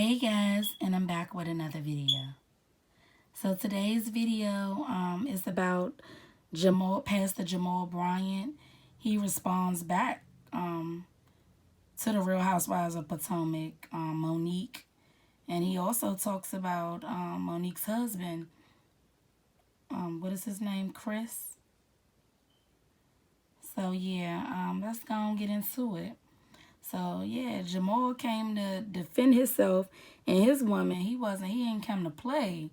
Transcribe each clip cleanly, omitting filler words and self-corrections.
Hey guys, and I'm back with another video. So today's video is about Pastor Jamal Bryant. He responds back to the Real Housewives of Potomac, Monique, and he also talks about Monique's husband. What is his name? Chris. So yeah, let's go and get into it. So yeah, Jamal came to defend himself and his woman. He ain't come to play.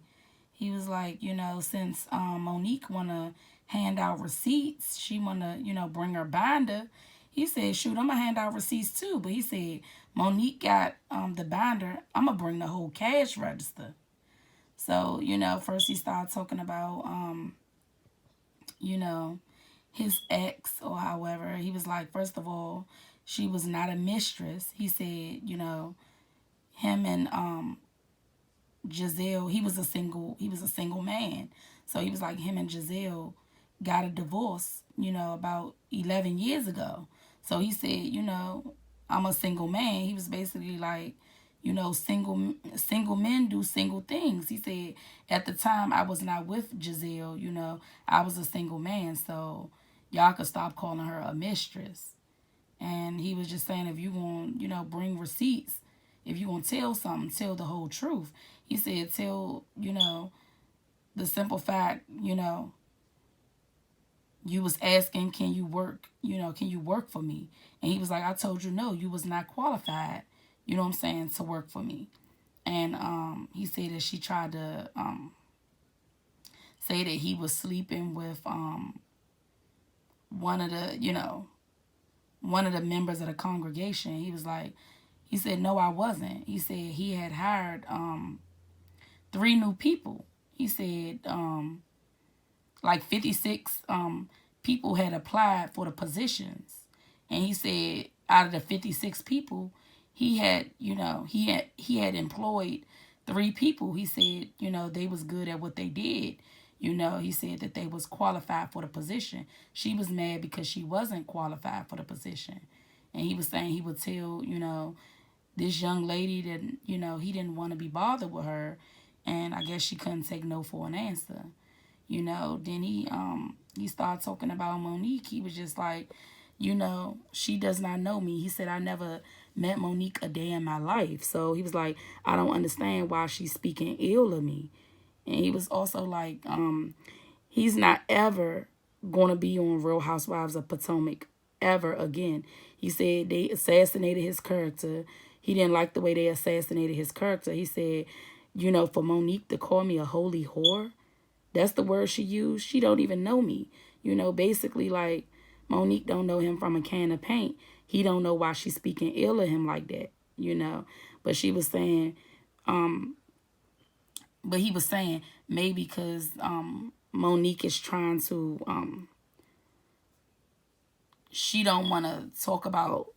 He was like, since Monique wanna hand out receipts, she wanna, bring her binder. He said, shoot, I'm gonna hand out receipts too. But he said, Monique got the binder. I'm gonna bring the whole cash register. So, first he started talking about, you know, his ex or however. He was like, first of all, she was not a mistress. He said, him and Giselle, he was a single man. So he was like, him and Giselle got a divorce, about 11 years ago. So he said, I'm a single man. He was basically like, single men do single things. He said, at the time I was not with Giselle, I was a single man. So y'all could stop calling her a mistress. And he was just saying, if you want, bring receipts, if you want to tell something, tell the whole truth. He said, tell, the simple fact, you was asking, can you work, can you work for me? And he was like, I told you no, you was not qualified, to work for me. And he said that she tried to say that he was sleeping with one of the, one of the members of the congregation. He said, no, I wasn't. He said he had hired 3 new people. He said like 56 people had applied for the positions. And he said out of the 56 people, he had employed 3 people. He said, they was good at what they did. He said that they was qualified for the position. She was mad because she wasn't qualified for the position. And he was saying he would tell, this young lady that, he didn't want to be bothered with her. And I guess she couldn't take no for an answer. Then he started talking about Monique. He was just like, she does not know me. He said, I never met Monique a day in my life. So he was like, I don't understand why she's speaking ill of me. And he was also like, he's not ever going to be on Real Housewives of Potomac ever again. He said they assassinated his character. He didn't like the way they assassinated his character. He said, for Monique to call me a holy whore, that's the word she used. She don't even know me. Basically like Monique don't know him from a can of paint. He don't know why she's speaking ill of him like that, But she was saying, but he was saying maybe because Monique is trying to, she don't want to talk about,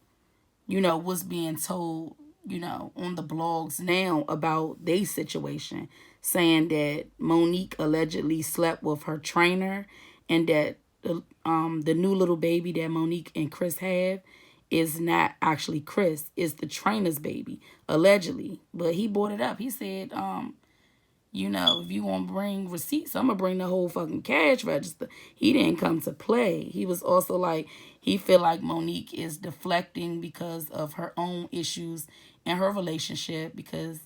what's being told, on the blogs now about their situation, saying that Monique allegedly slept with her trainer and that the new little baby that Monique and Chris have is not actually Chris, it's the trainer's baby, allegedly. But he brought it up. He said, if you want to bring receipts, I'm going to bring the whole fucking cash register. He didn't come to play. He was also like, he feel like Monique is deflecting because of her own issues in her relationship because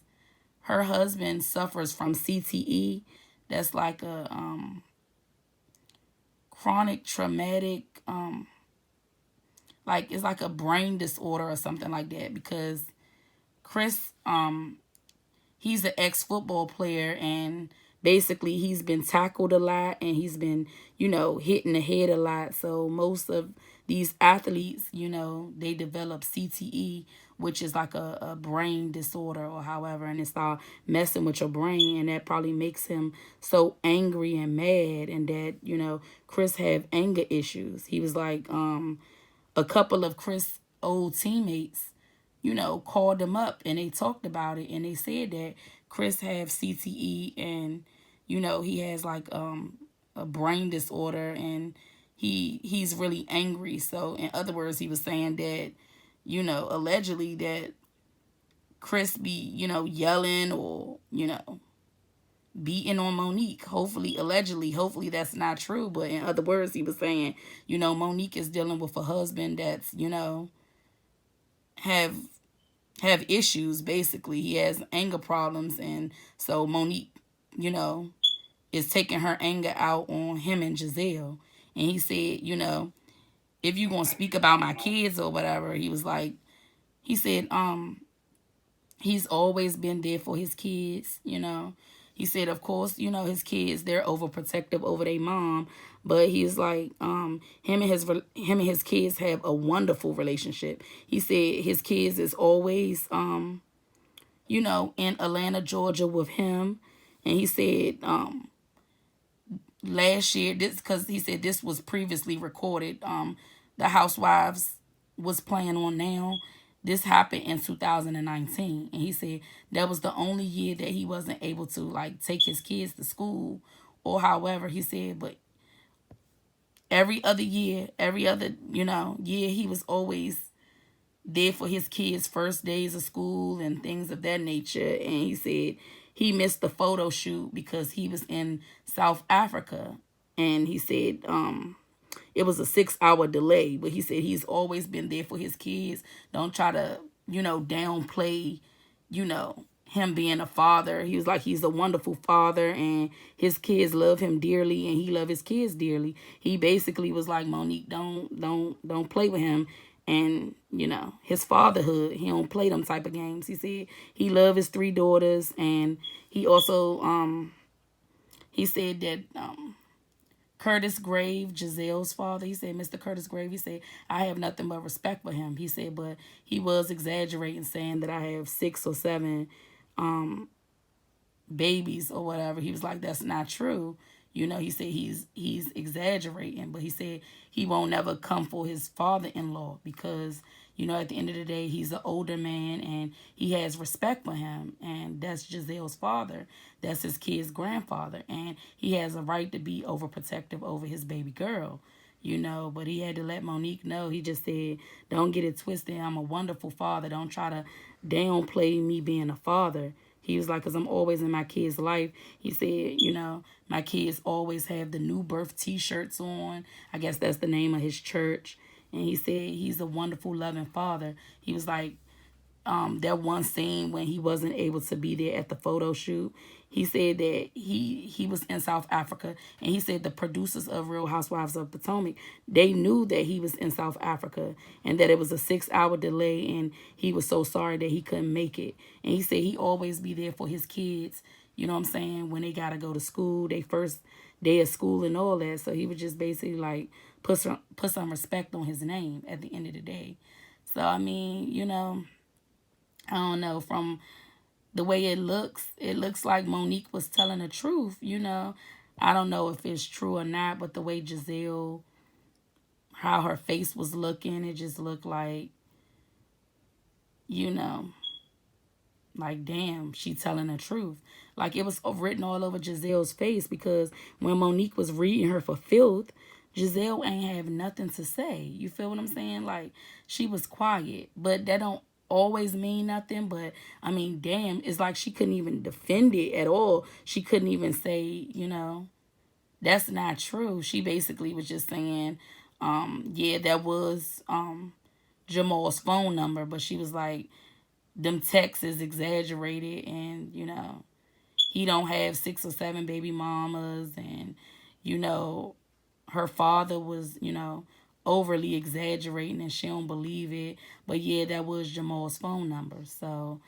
her husband suffers from CTE. That's like a chronic traumatic, like it's like a brain disorder or something like that because Chris, he's an ex-football player and basically he's been tackled a lot and he's been, hit in the head a lot. So most of these athletes, they develop CTE, which is like a brain disorder or however, and it start messing with your brain, and that probably makes him so angry and mad, and that, Chris have anger issues. He was like, a couple of Chris' old teammates, called him up and they talked about it and they said that Chris have CTE and, he has like a brain disorder and he's really angry. So in other words, he was saying that, allegedly that Chris be, yelling or, beating on Monique. Hopefully, allegedly, hopefully that's not true. But in other words, he was saying, Monique is dealing with a husband that's, have issues. Basically, he has anger problems, and so Monique, you know, is taking her anger out on him and Giselle. And he said, if you gonna speak about my kids or whatever, he was like, he said, he's always been there for his kids. He said, of course, his kids, they're overprotective over their mom, but he's like, him and his kids have a wonderful relationship. He said his kids is always, in Atlanta, Georgia with him. And he said, last year, this, because he said this was previously recorded, the Housewives was playing on now. This happened in 2019, and he said that was the only year that he wasn't able to like take his kids to school, or however he said. But every other year, year, he was always there for his kids' first days of school and things of that nature. And he said he missed the photo shoot because he was in South Africa, and he said it was a 6-hour delay, but he said he's always been there for his kids. Don't try to, downplay, him being a father. He was like, he's a wonderful father, and his kids love him dearly, and he love his kids dearly. He basically was like, Monique, don't play with him. And, his fatherhood, he don't play them type of games. He said he loved his 3 daughters, and he also, he said that, Curtis Grave, Giselle's father, he said, Mr. Curtis Grave, he said, I have nothing but respect for him. He said, but he was exaggerating, saying that I have 6 or 7 babies or whatever. He was like, that's not true. He said he's exaggerating, but he said he won't never come for his father-in-law because, at the end of the day, he's an older man and he has respect for him. And that's Giselle's father. That's his kid's grandfather. And he has a right to be overprotective over his baby girl, But he had to let Monique know. He just said, don't get it twisted. I'm a wonderful father. Don't try to downplay me being a father. He was like, because I'm always in my kid's life. He said, my kids always have the new birth T-shirts on. I guess that's the name of his church. And he said he's a wonderful, loving father. He was like, that one scene when he wasn't able to be there at the photo shoot. He said that he was in South Africa, and he said the producers of Real Housewives of Potomac, they knew that he was in South Africa and that it was a 6-hour delay, and he was so sorry that he couldn't make it. And he said he always be there for his kids, you know what I'm saying, when they got to go to school, they first day of school and all that. So he would just basically like put some respect on his name at the end of the day. So, I mean, I don't know, from the way it looks like Monique was telling the truth, I don't know if it's true or not, but the way Giselle, how her face was looking, it just looked like, like, damn, she telling the truth. Like, it was written all over Giselle's face because when Monique was reading her for filth, Giselle ain't have nothing to say. You feel what I'm saying? Like, she was quiet, but that don't always mean nothing. But I mean, damn, it's like she couldn't even defend it at all. She couldn't even say, that's not true. She basically was just saying, yeah, that was Jamal's phone number, but she was like, them texts is exaggerated, and he don't have 6 or 7 baby mamas, and her father was overly exaggerating, and she don't believe it. But yeah, that was Jamal's phone number. So,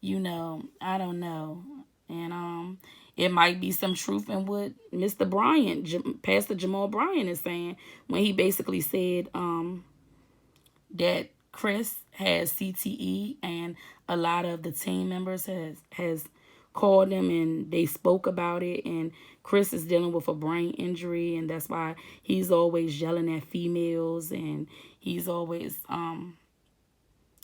I don't know. And it might be some truth in what Mr. Bryant, Pastor Jamal Bryant, is saying when he basically said that Chris has CTE, and a lot of the team members has called him and they spoke about it, and Chris is dealing with a brain injury, and that's why he's always yelling at females, and he's always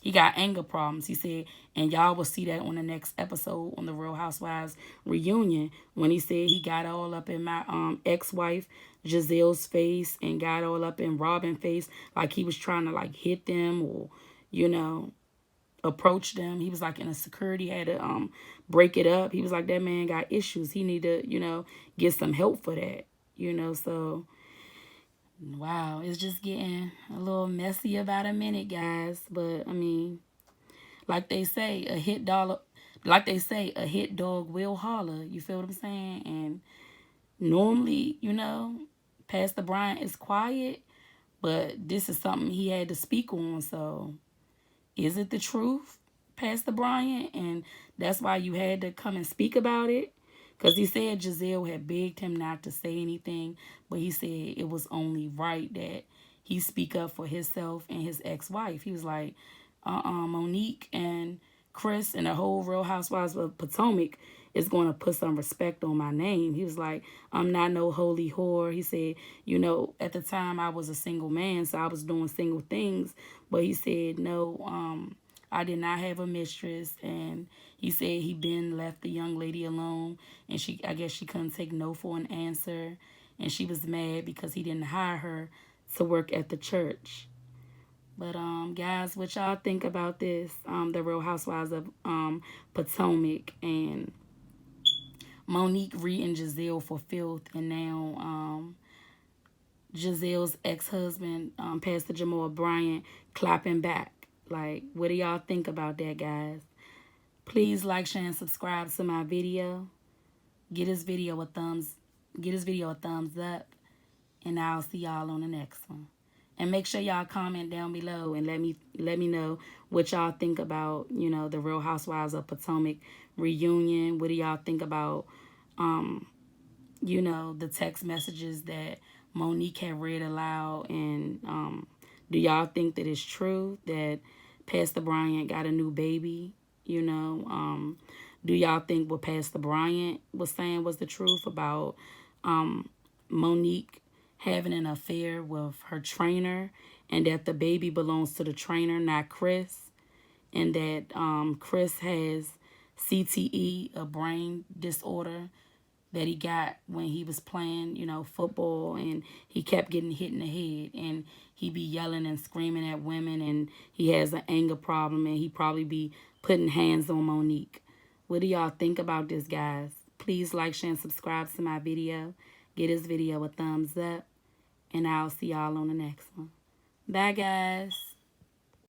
he got anger problems. He said, and y'all will see that on the next episode on the Real Housewives reunion, when he said he got all up in my ex-wife Giselle's face and got all up in Robin's face, like he was trying to like hit them, or approached them. He was like in a security, had to break it up. He was like, that man got issues. He need to, get some help for that. So wow, it's just getting a little messy about a minute, guys. But I mean, like they say, a hit dog will holler. You feel what I'm saying? And normally, Pastor Bryant is quiet, but this is something he had to speak on. So is it the truth, Pastor Bryant? And that's why you had to come and speak about it? Because he said Giselle had begged him not to say anything, but he said it was only right that he speak up for himself and his ex-wife. He was like, Monique and Chris and the whole Real Housewives of Potomac is going to put some respect on my name. He was like, I'm not no holy whore. He said, at the time I was a single man, so I was doing single things. But he said, no, I did not have a mistress. And he said he been left the young lady alone. And I guess she couldn't take no for an answer. And she was mad because he didn't hire her to work at the church. But guys, what y'all think about this? The Real Housewives of Potomac and Monique reading Giselle for filth, and now Giselle's ex-husband, Pastor Jamal Bryant, clapping back. Like, what do y'all think about that, guys? Please like, share, and subscribe to my video. Get this video a thumbs up, and I'll see y'all on the next one. And make sure y'all comment down below and let me know what y'all think about, the Real Housewives of Potomac reunion. What do y'all think about, the text messages that Monique had read aloud? And do y'all think that it's true that Pastor Bryant got a new baby? Do y'all think what Pastor Bryant was saying was the truth about Monique having an affair with her trainer, and that the baby belongs to the trainer, not Chris, and that Chris has CTE, a brain disorder that he got when he was playing, football, and he kept getting hit in the head, and he be yelling and screaming at women, and he has an anger problem, and he probably be putting hands on Monique. What do y'all think about this, guys? Please like, share, and subscribe to my video. Give this video a thumbs up, and I'll see y'all on the next one. Bye, guys.